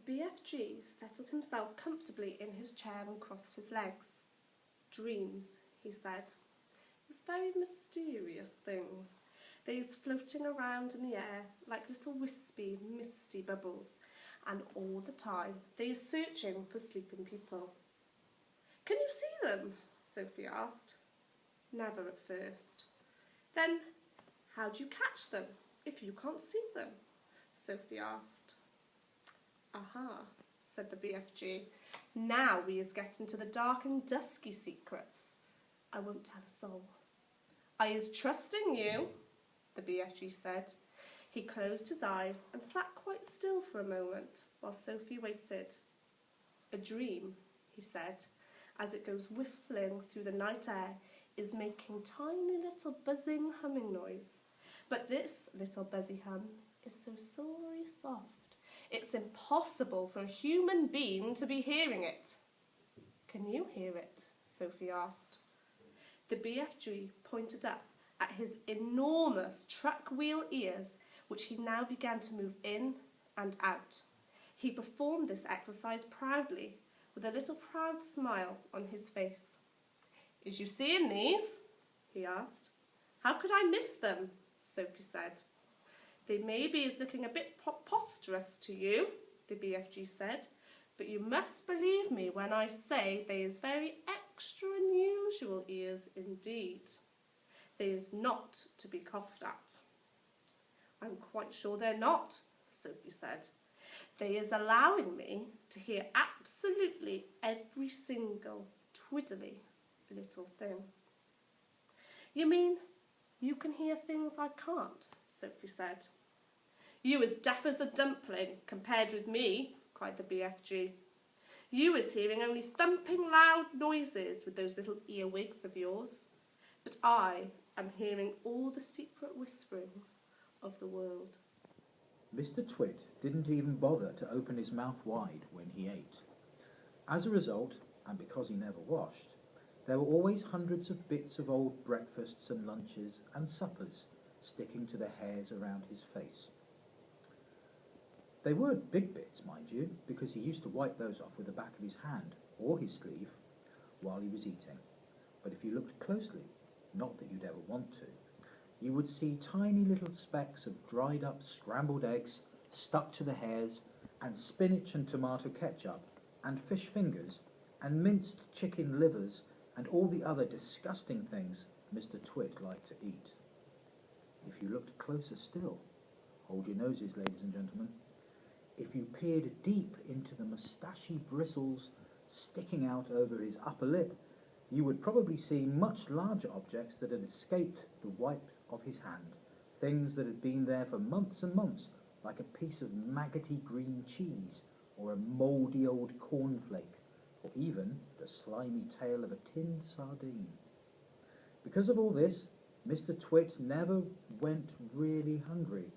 BFG settled himself comfortably in his chair and crossed his legs. "Dreams," he said. "It's very mysterious things. They's floating around in the air like little wispy, misty bubbles, and all the time they's searching for sleeping people." "Can you see them?" Sophie asked. "Never at first." "Then how do you catch them if you can't see them?" Sophie asked. "Aha," said the BFG. "Now we is getting to the dark and dusky secrets. I won't tell a soul." "I is trusting you," the BFG said. He closed his eyes and sat quite still for a moment while Sophie waited. "A dream," he said, "as it goes whiffling through the night air, is making tiny little buzzing humming noise. But this little buzzy hum is so silvery soft, it's impossible for a human being to be hearing it." "Can you hear it?" Sophie asked. The BFG pointed up at his enormous truck wheel ears, which he now began to move in and out. He performed this exercise proudly, with a little proud smile on his face. "Is you seeing these?" he asked. "How could I miss them?" Sophie said. "They maybe is looking a bit preposterous to you," the BFG said, "but you must believe me when I say they is very extra unusual ears indeed. They is not to be coughed at." "I'm quite sure they're not," Sophie said. "They is allowing me to hear absolutely every single twiddly little thing." "You mean you can hear things I can't?" Sophie said. "You as deaf as a dumpling compared with me," cried the BFG. "You is hearing only thumping loud noises with those little earwigs of yours. But I am hearing all the secret whisperings of the world." Mr. Twit didn't even bother to open his mouth wide when he ate. As a result, and because he never washed, there were always hundreds of bits of old breakfasts and lunches and suppers sticking to the hairs around his face. They weren't big bits, mind you, because he used to wipe those off with the back of his hand or his sleeve while he was eating. But if you looked closely, not that you'd ever want to, you would see tiny little specks of dried up scrambled eggs stuck to the hairs, and spinach and tomato ketchup, and fish fingers, and minced chicken livers, and all the other disgusting things Mr. Twit liked to eat. If you looked closer still, hold your noses, ladies and gentlemen, if you peered deep into the moustachy bristles sticking out over his upper lip, you would probably see much larger objects that had escaped the wipe of his hand, things that had been there for months and months, like a piece of maggoty green cheese, or a mouldy old cornflake, or even the slimy tail of a tinned sardine. Because of all this, Mr. Twit never went really hungry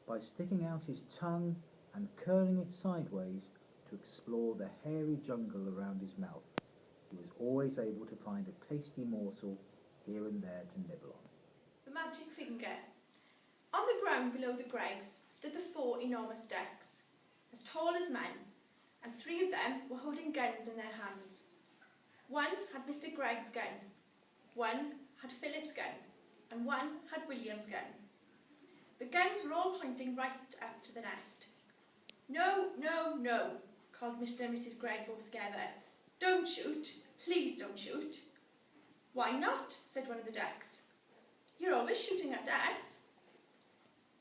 by sticking out his tongue and curling it sideways to explore the hairy jungle around his mouth. He was always able to find a tasty morsel here and there to nibble on. The magic finger. On the ground below the Greggs stood the 4 enormous decks, as tall as men, and 3 of them were holding guns in their hands. One had Mr. Gregg's gun, one had Philip's gun, and one had William's gun. The guns were all pointing right up to the nest. "No, no, no," called Mr. and Mrs. Gregg both together. "Don't shoot, please don't shoot." "Why not?" said one of the ducks. "You're always shooting at us."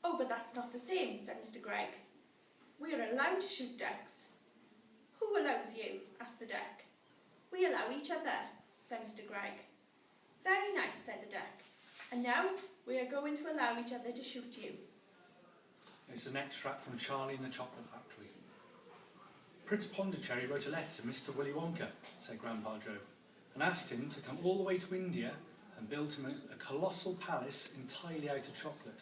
"Oh, but that's not the same," said Mr. Gregg. "We are allowed to shoot ducks." "Who allows you?" asked the duck. "We allow each other," said Mr. Gregg. "Very nice," said the duck. "And now we are going to allow each other to shoot you." It's an extract from Charlie and the Chocolate Factory. "Prince Pondicherry wrote a letter to Mr. Willy Wonka," said Grandpa Joe, "and asked him to come all the way to India and build him a colossal palace entirely out of chocolate.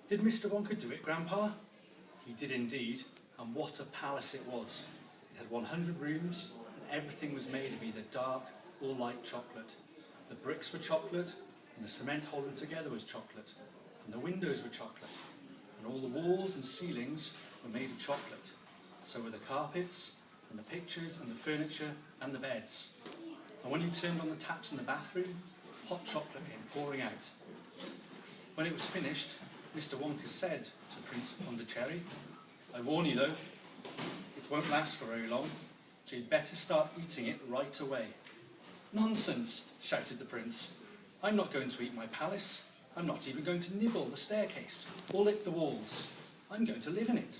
Did Mr. Wonka do it, Grandpa?" "He did indeed, and what a palace it was. It had 100 rooms, and everything was made of either dark or light chocolate. The bricks were chocolate, and the cement holding together was chocolate, and the windows were chocolate, and all the walls and ceilings were made of chocolate. So were the carpets, and the pictures, and the furniture, and the beds. And when you turned on the taps in the bathroom, hot chocolate came pouring out. When it was finished, Mr. Wonka said to Prince Pondicherry, "I warn you though, it won't last for very long, so you'd better start eating it right away." "Nonsense," shouted the prince. "I'm not going to eat my palace. I'm not even going to nibble the staircase or lick the walls. I'm going to live in it."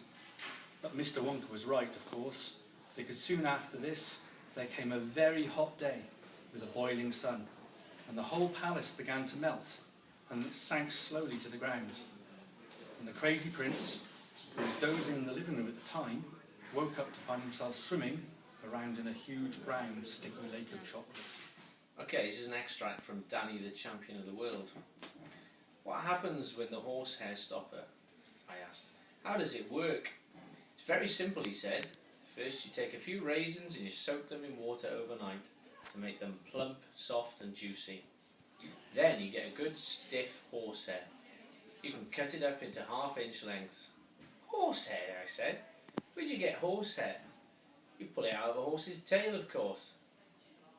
But Mr. Wonka was right, of course, because soon after this, there came a very hot day with a boiling sun, and the whole palace began to melt, and it sank slowly to the ground. And the crazy prince, who was dozing in the living room at the time, woke up to find himself swimming around in a huge brown sticky lake of chocolate. Okay, this is an extract from Danny the Champion of the World. "What happens when the horsehair stopper?" I asked. "How does it work?" "It's very simple," he said. "First you take a few raisins and you soak them in water overnight to make them plump, soft and juicy. Then you get a good stiff horsehair. You can cut it up into half-inch lengths." "Horsehair?" I said. "Where'd you get horsehair?" "You pull it out of a horse's tail, of course."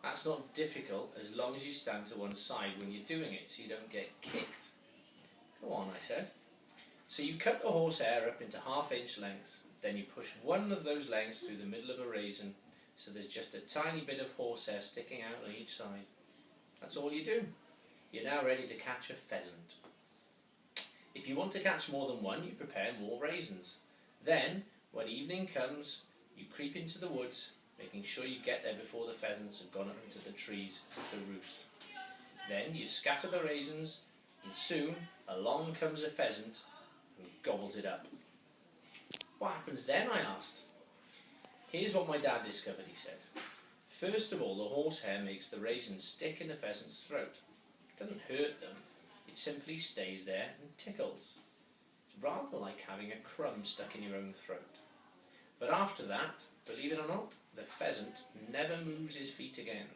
"That's not difficult as long as you stand to one side when you're doing it so you don't get kicked." "Go on," I said. "So you cut the horsehair up into half-inch lengths. Then you push one of those lengths through the middle of a raisin so there's just a tiny bit of horsehair sticking out on each side. That's all you do. You're now ready to catch a pheasant. If you want to catch more than one, you prepare more raisins. Then, when evening comes, you creep into the woods, making sure you get there before the pheasants have gone up into the trees to roost. Then you scatter the raisins, and soon along comes a pheasant and gobbles it up." "What happens then?" I asked. "Here's what my dad discovered," he said. "First of all, the horsehair makes the raisins stick in the pheasant's throat. It doesn't hurt them, it simply stays there and tickles. It's rather like having a crumb stuck in your own throat. But after that, believe it or not, the pheasant never moves his feet again.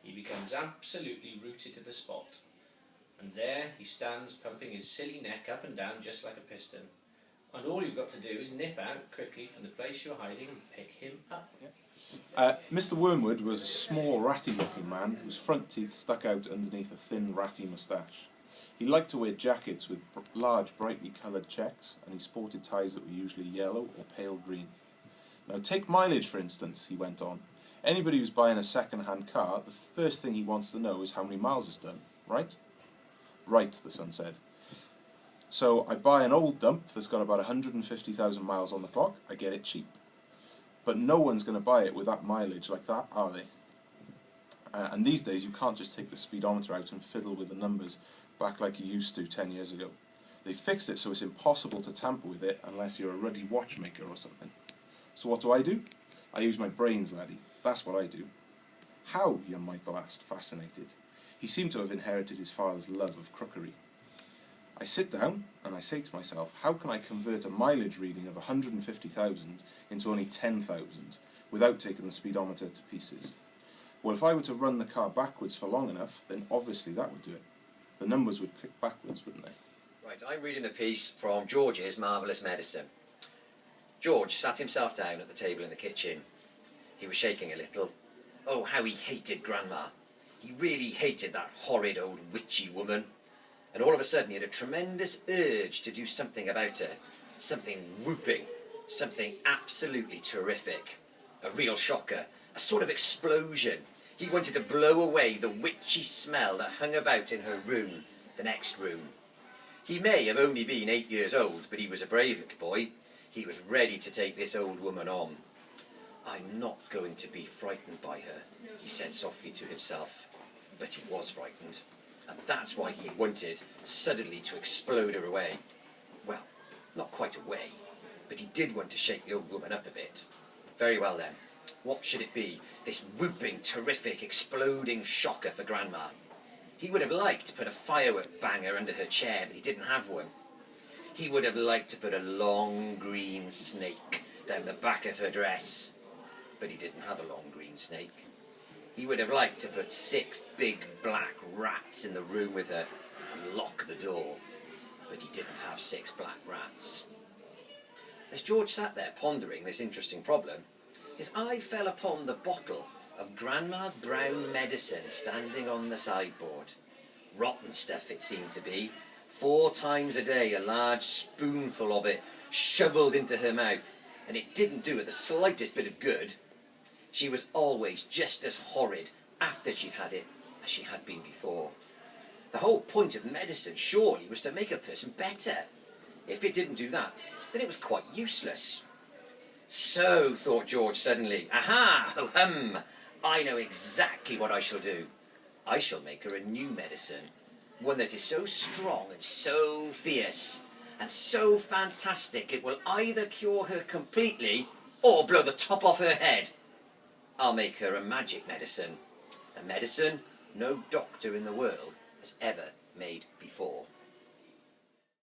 He becomes absolutely rooted to the spot. And there he stands pumping his silly neck up and down just like a piston. And all you've got to do is nip out quickly from the place you're hiding and pick him up." Mr. Wormwood was a small, ratty-looking man whose front teeth stuck out underneath a thin, ratty moustache. He liked to wear jackets with large, brightly coloured checks, and he sported ties that were usually yellow or pale green. "Now, take mileage, for instance," he went on. "Anybody who's buying a second-hand car, the first thing he wants to know is how many miles it's done, right?" "Right," the son said. "So I buy an old dump that's got about 150,000 miles on the clock, I get it cheap. But no one's going to buy it with that mileage like that, are they? And these days you can't just take the speedometer out and fiddle with the numbers back like you used to 10 years ago. They fixed it so it's impossible to tamper with it unless you're a ruddy watchmaker or something. So what do? I use my brains, laddie. That's what I do." "How?" young Michael asked, fascinated. He seemed to have inherited his father's love of crookery. "I sit down and I say to myself, how can I convert a mileage reading of 150,000 into only 10,000 without taking the speedometer to pieces? Well, if I were to run the car backwards for long enough, then obviously that would do it. The numbers would click backwards, wouldn't they?" Right, I'm reading a piece from George's Marvellous Medicine. George sat himself down at the table in the kitchen. He was shaking a little. Oh, how he hated Grandma. He really hated that horrid old witchy woman. And all of a sudden he had a tremendous urge to do something about her. Something whooping. Something absolutely terrific. A real shocker. A sort of explosion. He wanted to blow away the witchy smell that hung about in her room, the next room. He may have only been 8 years old, but he was a brave little boy. He was ready to take this old woman on. "I'm not going to be frightened by her," he said softly to himself. But he was frightened. And that's why he wanted suddenly to explode her away. Well, not quite away, but he did want to shake the old woman up a bit. Very well then, what should it be? This whooping, terrific, exploding shocker for Grandma. He would have liked to put a firework banger under her chair, but he didn't have one. He would have liked to put a long green snake down the back of her dress, but he didn't have a long green snake. He would have liked to put 6 big black rats in the room with her and lock the door, but he didn't have 6 black rats. As George sat there pondering this interesting problem, his eye fell upon the bottle of Grandma's brown medicine standing on the sideboard. Rotten stuff it seemed to be. 4 times a day a large spoonful of it shovelled into her mouth, and it didn't do her the slightest bit of good. She was always just as horrid after she'd had it as she had been before. The whole point of medicine surely was to make a person better. If it didn't do that, then it was quite useless. So, thought George suddenly, aha, ho-hum, I know exactly what I shall do. I shall make her a new medicine, one that is so strong and so fierce and so fantastic it will either cure her completely or blow the top off her head. I'll make her a magic medicine, a medicine no doctor in the world has ever made before.